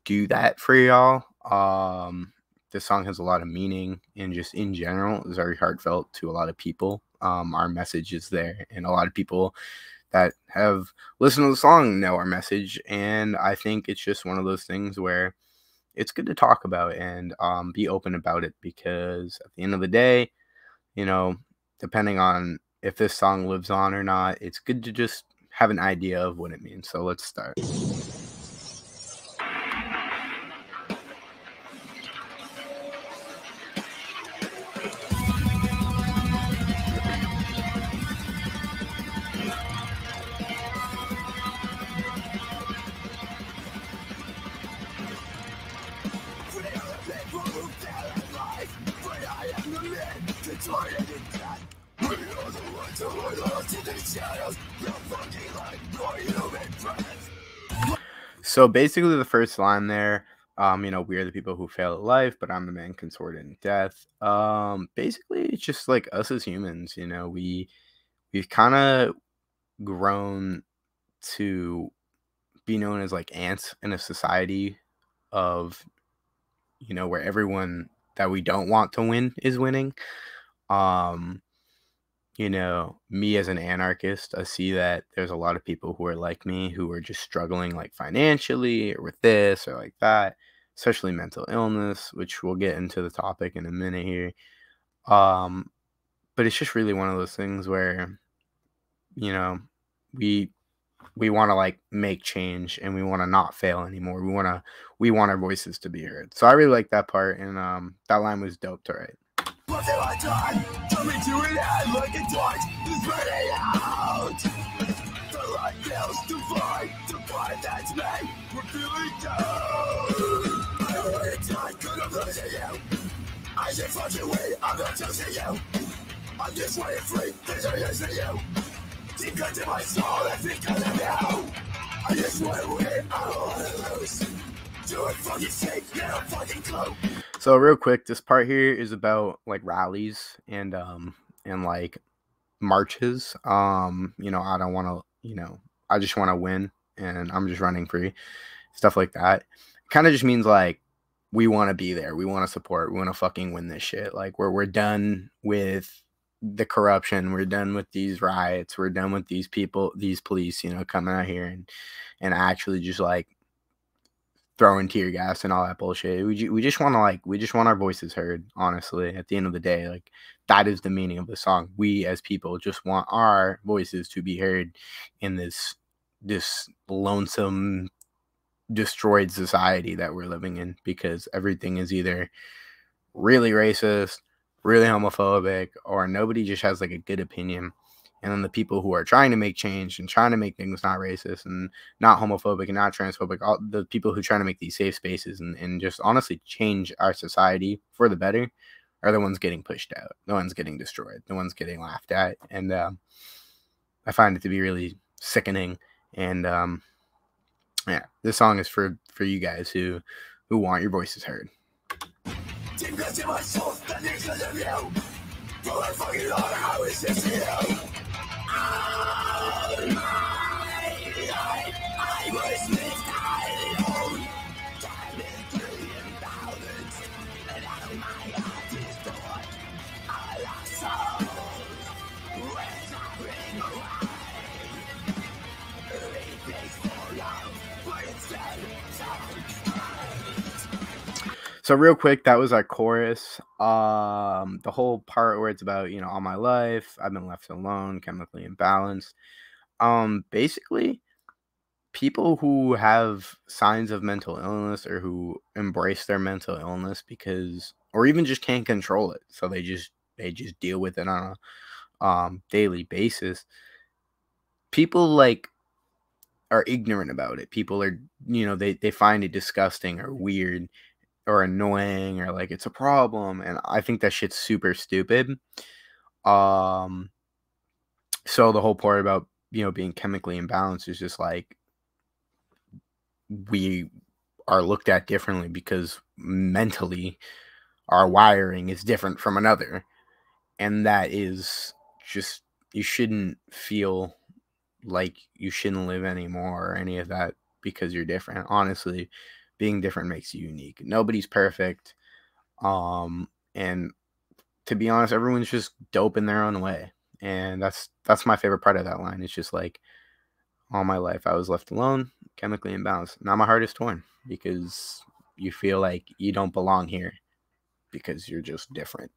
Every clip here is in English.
do that for y'all. This song has a lot of meaning and just in general is very heartfelt to a lot of people. Our message is there, and a lot of people that have listened to the song know our message. And I think it's just one of those things where it's good to talk about and be open about it, because at the end of the day, you know, depending on if this song lives on or not, it's good to just have an idea of what it means. So let's start. So basically, the first line there, we are the people who fail at life, but I'm the man consorted in death. Basically, it's just like us as humans. We've kind of grown to be known as like ants in a society of, where everyone that we don't want to win is winning. Um, me as an anarchist, I see that there's a lot of people who are like me who are just struggling like financially or with this or like that, especially mental illness, which we'll get into the topic in a minute here. Um, but it's just really one of those things where, you know, we we want to like make change and we want to not fail anymore. We want our voices to be heard. So I really like that part, and that line was dope to write. What have I done? Coming to an end like a torch is burning out. The light fails to find the part that's me. We're feeling down. I already died, could have losing you. I just want you away, I'm not choosing you. I'm just wanting free, there's no use for you. Deep cut to my soul, that's because of you. I just want to win, I don't want to lose. Do it for your sake, you don't fucking clue. So real quick, this part here is about like rallies and like marches. I don't want to, I just want to win and I'm just running free. Stuff like that. It kind of just means like we want to be there. We want to support. We want to fucking win this shit. Like we're done with the corruption. We're done with these riots. We're done with these people, these police, coming out here and actually just like throwing tear gas and all that bullshit. We just want to we just want our voices heard. Honestly, at the end of the day, like that is the meaning of the song. We as people just want our voices to be heard in this lonesome, destroyed society that we're living in, because everything is either really racist, really homophobic, or nobody just has like a good opinion. And then the people who are trying to make change and trying to make things not racist and not homophobic and not transphobic, all the people who try to make these safe spaces and just honestly change our society for the better, are the ones getting pushed out, the ones getting destroyed, the ones getting laughed at. And I find it to be really sickening. And yeah, this song is for you guys who want your voices heard. Deep into my soul, that is because of you. But I fucking love how it's just you. All my life, I was misguided. Time is pretty imbalanced, and out of my heart is torn. I lost soul, when I ring away. Everything's for love, but instead so real quick, that was our chorus. The whole part where it's about, all my life, I've been left alone, chemically imbalanced. Basically, people who have signs of mental illness or who embrace their mental illness or even just can't control it, so they just deal with it on a daily basis. People like are ignorant about it. People are, they find it disgusting or weird or annoying or like it's a problem, and I think that shit's super stupid. So the whole part about being chemically imbalanced is just like we are looked at differently because mentally our wiring is different from another, and that is just, you shouldn't feel like you shouldn't live anymore or any of that because you're different. Honestly, being different makes you unique. Nobody's perfect. And to be honest, everyone's just dope in their own way. And that's my favorite part of that line. It's just like, all my life I was left alone, chemically imbalanced. Now my heart is torn because you feel like you don't belong here because you're just different.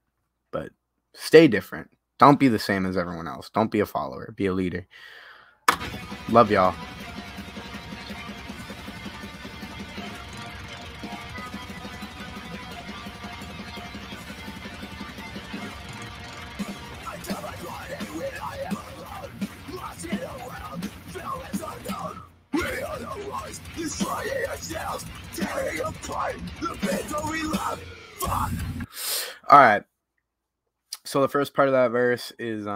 But stay different. Don't be the same as everyone else. Don't be a follower. Be a leader. Love y'all. Destroying ourselves, tearing apart the people we love. Fuck. All right. So the first part of that verse is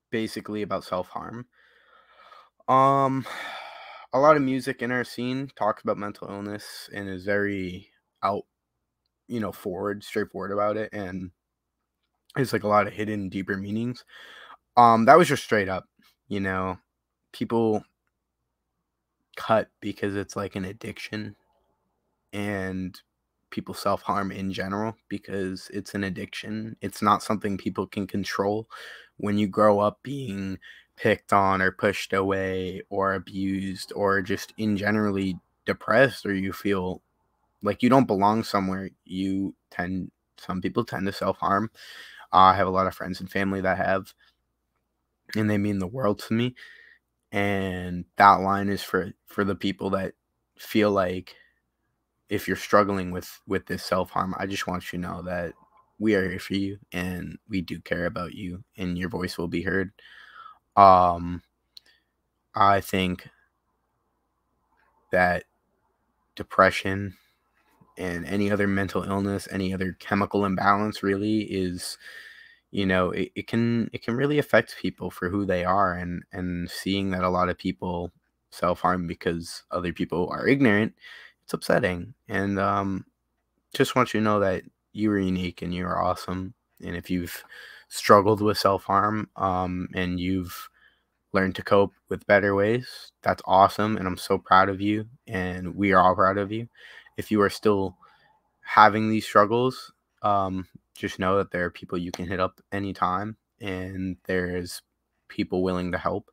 basically about self-harm. A lot of music in our scene talks about mental illness and is very straightforward about it, and it's like a lot of hidden, deeper meanings. That was just straight up, people cut because it's like an addiction, and people self-harm in general because it's an addiction. It's not something people can control. When you grow up being picked on or pushed away or abused or just in generally depressed, or you feel like you don't belong somewhere, some people tend to self-harm. I have a lot of friends and family that have, and they mean the world to me. And that line is for the people that feel like, if you're struggling with this self-harm, I just want you to know that we are here for you and we do care about you and your voice will be heard. I think that depression and any other mental illness, any other chemical imbalance really is, it can really affect people for who they are, and seeing that a lot of people self-harm because other people are ignorant, it's upsetting. And just want you to know that you are unique and you are awesome. And if you've struggled with self-harm and you've learned to cope with better ways, that's awesome. And I'm so proud of you. And we are all proud of you. If you are still having these struggles, just know that there are people you can hit up anytime, and there's people willing to help.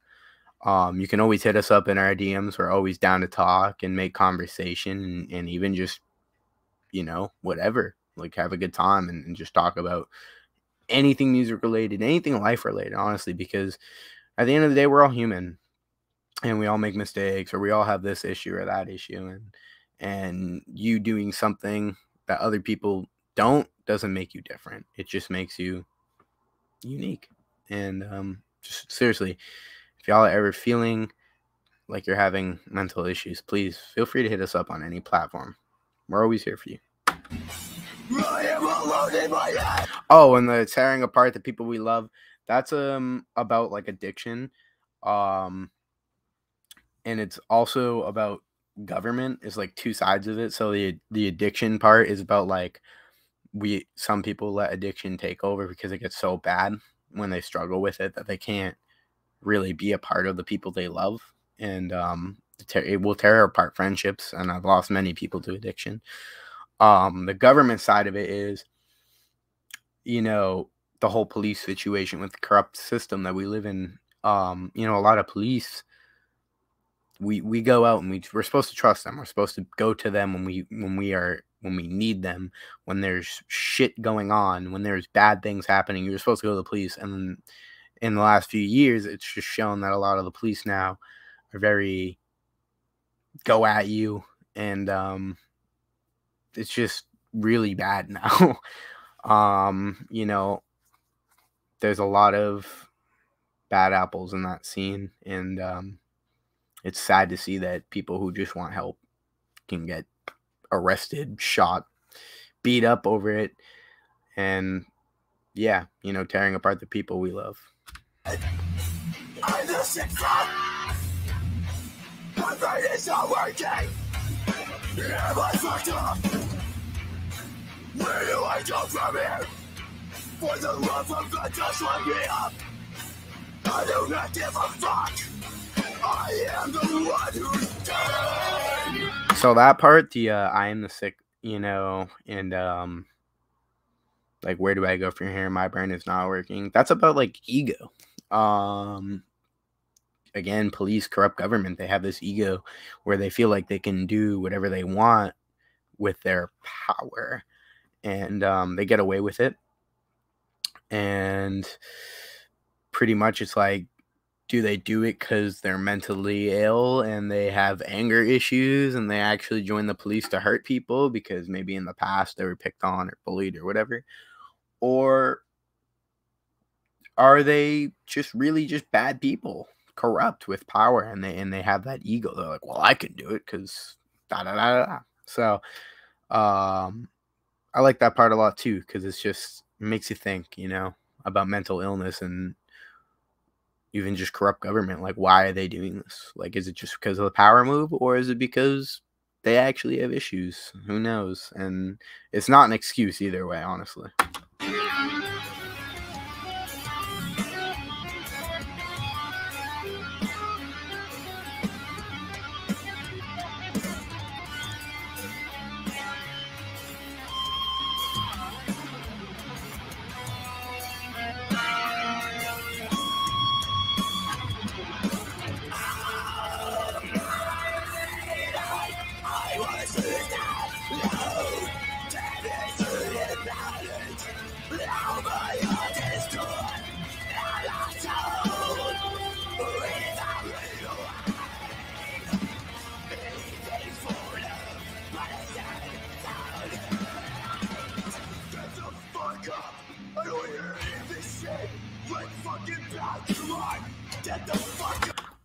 You can always hit us up in our DMs. We're always down to talk and make conversation, and even just, whatever, like have a good time and just talk about anything music related, anything life related, honestly, because at the end of the day, we're all human and we all make mistakes, or we all have this issue or that issue. And you doing something that other people don't doesn't make you different. It just makes you unique. And just seriously, if y'all are ever feeling like you're having mental issues, please feel free to hit us up on any platform. We're always here for you. Oh, and the tearing apart the people we love, that's about like addiction. And it's also about government. Is like two sides of it. So the addiction part is about like some people let addiction take over because it gets so bad when they struggle with it that they can't really be a part of the people they love, and it will tear apart friendships. And I've lost many people to addiction. The government side of it is, the whole police situation with the corrupt system that we live in. A lot of police, we go out and we're supposed to trust them. We're supposed to go to them when we need them, when there's shit going on, when there's bad things happening. You're supposed to go to the police. And in the last few years, it's just shown that a lot of the police now are very go at you, and it's just really bad now. There's a lot of bad apples in that scene, and it's sad to see that people who just want help can get arrested, shot, beat up over it, and tearing apart the people we love. I'm the sixth one. My brain is not working. Am I fucked up? Where do I go from here? For the love of God, just let me up. I do not give a fuck. I am the one who's dead. So that part, the I am the sick, and like, where do I go from here? My brain is not working. That's about like ego. Um, Again, police, corrupt government. They have this ego where they feel like they can do whatever they want with their power, and they get away with it. And pretty much, it's like, do they do it because they're mentally ill and they have anger issues and they actually join the police to hurt people because maybe in the past they were picked on or bullied or whatever? Or are they just really just bad people, corrupt with power, and they have that ego? They're like, well, I can do it because da da da da. So I like that part a lot too, because it makes you think, about mental illness and even just corrupt government. Like, why are they doing this? Like, is it just because of the power move, or is it because they actually have issues? Who knows? And it's not an excuse either way, honestly.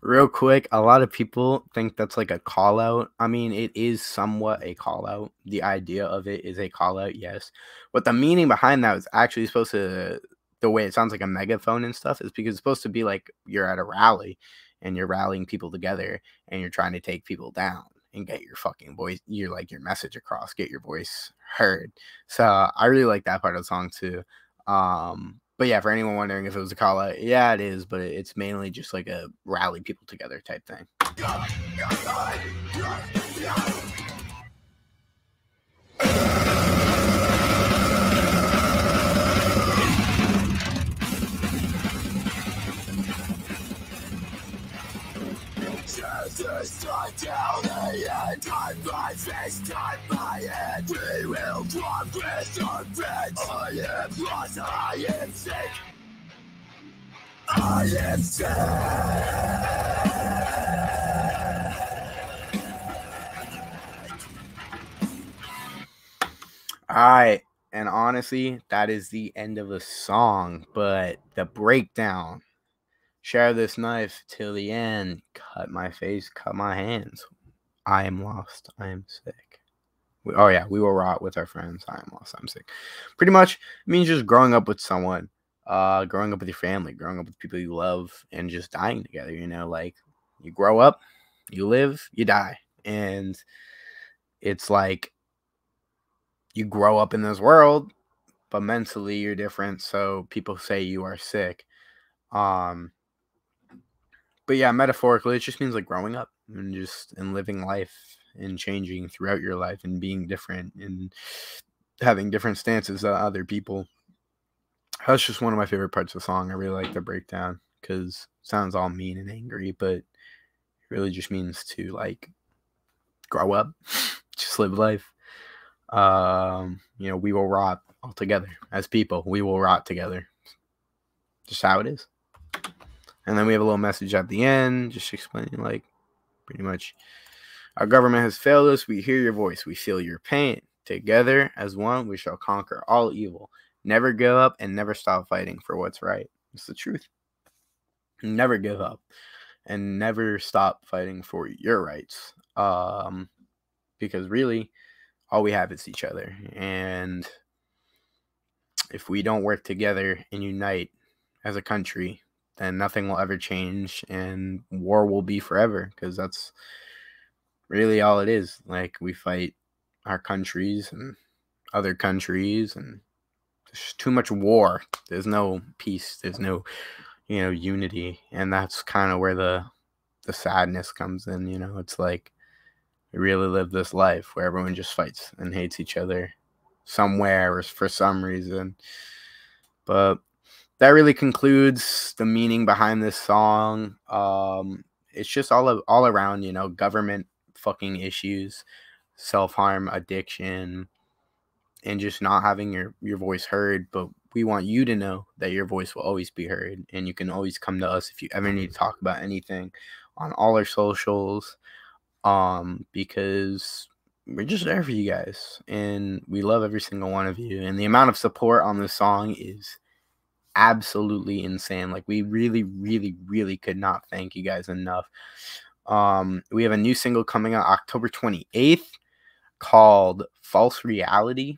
Real quick, a lot of people think that's like a call out. I mean, it is somewhat a call out. The idea of it is a call out, yes. But the meaning behind that is actually supposed to, the way it sounds like a megaphone and stuff, is because it's supposed to be like you're at a rally and you're rallying people together and you're trying to take people down and get your fucking voice, your message across, get your voice heard. So I really like that part of the song too. But yeah, for anyone wondering if it was a call out, yeah, it is, but it's mainly just like a rally people together type thing. Down the end, time my face, time my head. We will progress our friends. I am lost, I am sick. I am sick. Alright, and honestly, that is the end of the song, but the breakdown. Share this knife till the end. Cut my face, cut my hands. I am lost. I am sick. We will rot with our friends. I am lost. I'm sick. Pretty much it means just growing up with someone, growing up with your family, growing up with people you love, and just dying together. Like, you grow up, you live, you die, and it's like you grow up in this world, but mentally you're different. So people say you are sick. But yeah, metaphorically, it just means like growing up and living life and changing throughout your life and being different and having different stances than other people. That's just one of my favorite parts of the song. I really like the breakdown because it sounds all mean and angry, but it really just means to like grow up, just live life. We will rot all together as people. We will rot together. Just how it is. And then we have a little message at the end, just explaining, like, pretty much, our government has failed us. We hear your voice. We feel your pain. Together as one, we shall conquer all evil. Never give up and never stop fighting for what's right. It's the truth. Never give up and never stop fighting for your rights. Because really, all we have is each other. And if we don't work together and unite as a country, then nothing will ever change and war will be forever, because that's really all it is. Like, we fight our countries and other countries, and there's too much war. There's no peace. There's no, unity. And that's kind of where the sadness comes in. It's like We really live this life where everyone just fights and hates each other somewhere or for some reason. But that really concludes the meaning behind this song. It's just all around, you know, government fucking issues, self-harm, addiction, and just not having your voice heard. But we want you to know that your voice will always be heard, and you can always come to us if you ever need to talk about anything on all our socials, because we're just there for you guys, and we love every single one of you. And the amount of support on this song is absolutely insane. Like, we really, really, really could not thank you guys enough. We have a new single coming out October 28th called False Reality.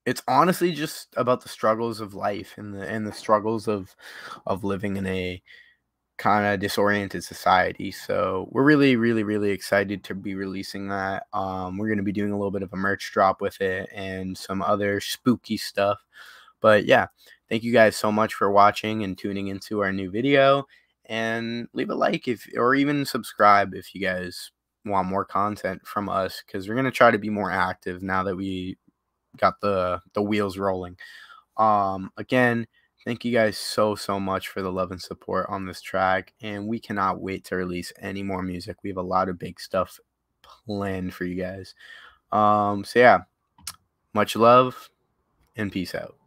It's honestly just about the struggles of life and the struggles of living in a kind of disoriented society. So we're really, really, really excited to be releasing that. We're going to be doing a little bit of a merch drop with it and some other spooky stuff. But yeah, thank you guys so much for watching and tuning into our new video. And leave a like or even subscribe if you guys want more content from us, because we're going to try to be more active now that we got the wheels rolling. Again, thank you guys so much for the love and support on this track, and we cannot wait to release any more music. We have a lot of big stuff planned for you guys. So yeah, much love and peace out.